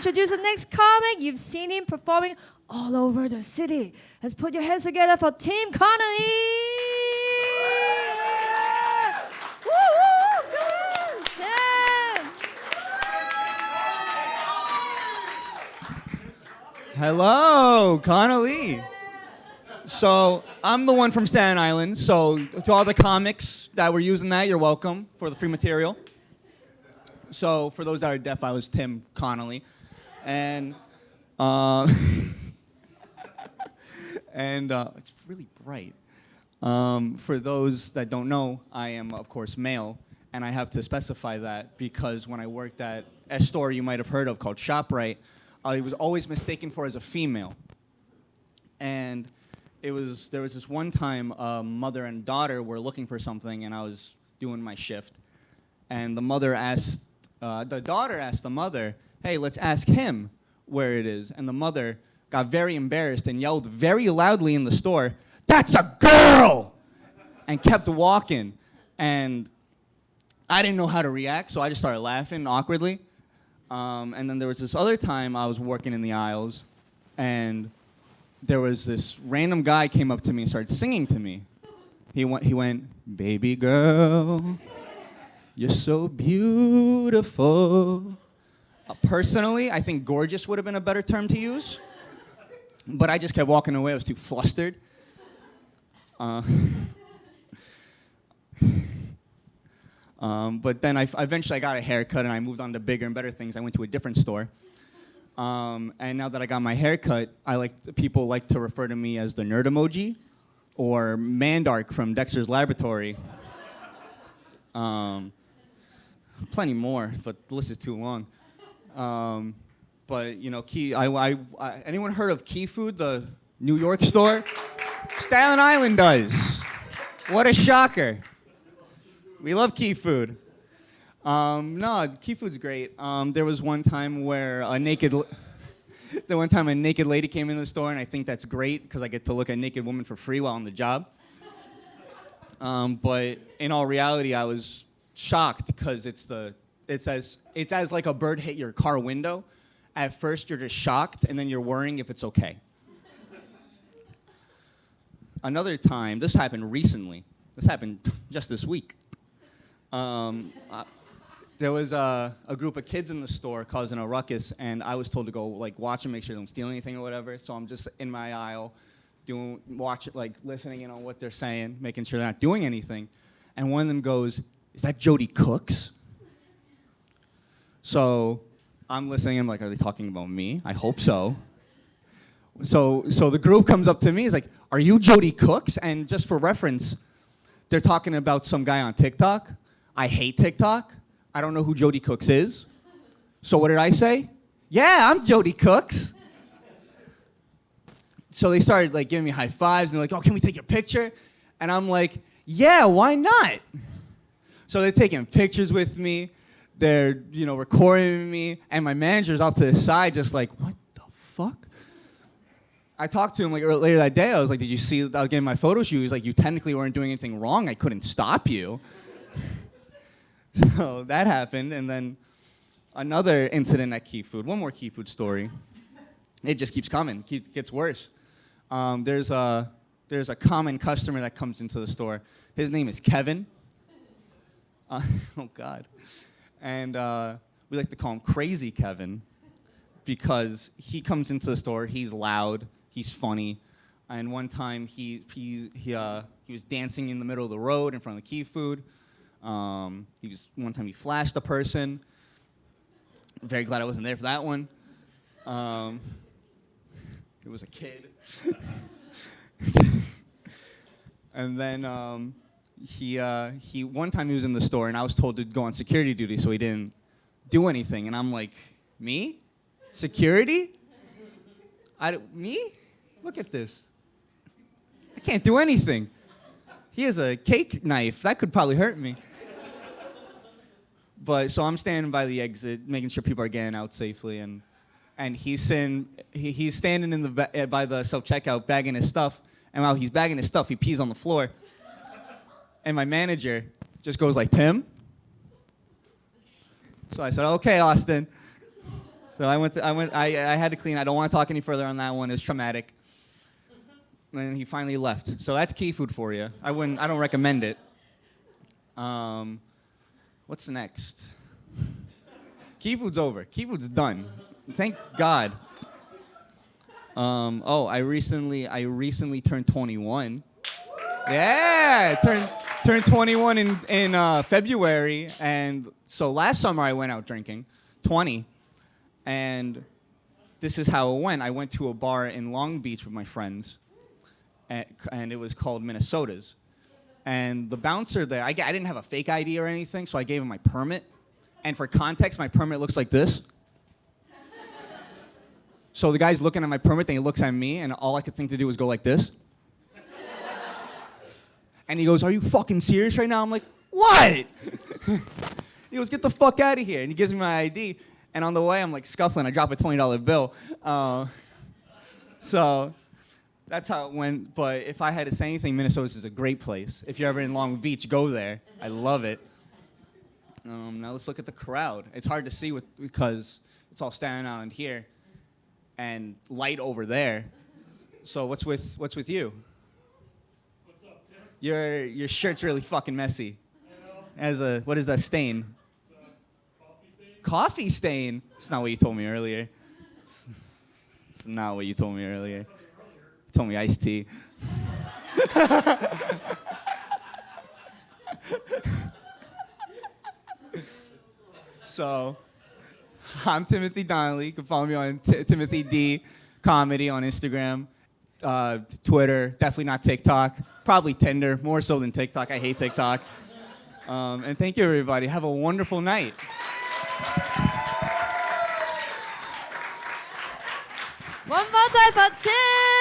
introduce the next comic. You've seen him performing all over the city. Let's put your hands together for Tim Donnelly. Woo, woo, woo. Come on, Tim. Hello, Donnelly. So I'm the one from Staten Island. So to all the comics that were using that, you're welcome for the free material. So for those that are deaf, I was Tim Donnelly, and it's really bright. For those that don't know, I am of course male, and I have to specify that because when I worked at a store you might have heard of called ShopRite, I was always mistaken for as a female, and there was this one time mother and daughter were looking for something, and I was doing my shift, and the daughter asked the mother, "Hey, let's ask him where it is," and the mother got very embarrassed and yelled very loudly in the store, "That's a girl!" and kept walking, and I didn't know how to react, so I just started laughing awkwardly, and then there was this other time I was working in the aisles, and there was this random guy came up to me and started singing to me. He went, "Baby girl, you're so beautiful." Personally, I think gorgeous would have been a better term to use, but I just kept walking away. I was too flustered. But then eventually I got a haircut and I moved on to bigger and better things. I went to a different store. And now that I got my hair cut, people like to refer to me as the nerd emoji or Mandark from Dexter's Laboratory. Plenty more, but the list is too long. But you know, anyone heard of Key Food, the New York store? Staten Island does. What a shocker. We love Key Food. No, Key Food's great. There was one time where a naked lady came into the store, and I think that's great because I get to look at naked women for free while on the job. But in all reality, I was shocked because it's as like a bird hit your car window. At first, you're just shocked, and then you're worrying if it's okay. Another time, this happened recently. This happened just this week. There was a group of kids in the store causing a ruckus, and I was told to go watch them, make sure they don't steal anything or whatever. So I'm just in my aisle, listening in on what they're saying, making sure they're not doing anything. And one of them goes, "Is that Jody Cooks?" So I'm listening. I'm like, "Are they talking about me? I hope so." So the group comes up to me. He's like, "Are you Jody Cooks?" And just for reference, they're talking about some guy on TikTok. I hate TikTok. I don't know who Jody Cooks is. So what did I say? "Yeah, I'm Jody Cooks." So they started giving me high fives, and they're like, "Oh, can we take your picture?" And I'm like, "Yeah, why not?" So they're taking pictures with me. They're recording me, and my manager's off to the side just like, "What the fuck?" I talked to him later that day. I was like, "Did you see I was getting my photo shoot?" He's like, "You technically weren't doing anything wrong. I couldn't stop you." So that happened, and then another incident at Key Food. One more Key Food story. It just keeps coming. Gets worse. There's a common customer that comes into the store. His name is Kevin. Oh God. And we like to call him Crazy Kevin because he comes into the store. He's loud. He's funny. And one time he was dancing in the middle of the road in front of the Key Food. One time he flashed a person. Very glad I wasn't there for that one. It was a kid. And then one time he was in the store, and I was told to go on security duty, so he didn't do anything. And I'm like, "Me? Security? Me? Look at this. I can't do anything. He has a cake knife. That could probably hurt me." But so I'm standing by the exit, making sure people are getting out safely, and he's standing by the self-checkout, bagging his stuff. And while he's bagging his stuff, he pees on the floor. And my manager just goes like, "Tim?" So I said, "Okay, Austin." So I had to clean. I don't want to talk any further on that one. It was traumatic. And then he finally left. So that's key food for you. I don't recommend it. What's next? Key food's over. Key food's done. Thank God. I recently turned 21. Yeah, turned 21 in February, and so last summer I went out drinking, 20, and this is how it went. I went to a bar in Long Beach with my friends, and it was called Minnesota's, and the bouncer there, I didn't have a fake ID or anything, so I gave him my permit, and for context, my permit looks like this. So the guy's looking at my permit, then he looks at me, and all I could think to do was go like this. And he goes, "Are you fucking serious right now?" I'm like, "What?" He goes, "Get the fuck out of here." And he gives me my ID. And on the way, I'm like scuffling. I drop a $20 bill. So that's how it went. But if I had to say anything, Minnesota is a great place. If you're ever in Long Beach, go there. I love it. Now let's look at the crowd. It's hard to see because it's all Staten Island here and light over there. So what's with you? Your shirt's really fucking messy. What is that stain? It's a coffee stain. Coffee stain? It's not what you told me earlier. It's not what you told me earlier. You told me iced tea. So, I'm Timothy Donnelly. You can follow me on Timothy D Comedy on Instagram. Twitter, definitely not TikTok, probably Tinder, more so than TikTok. I hate TikTok. And thank you, everybody. Have a wonderful night. One more time for Tim.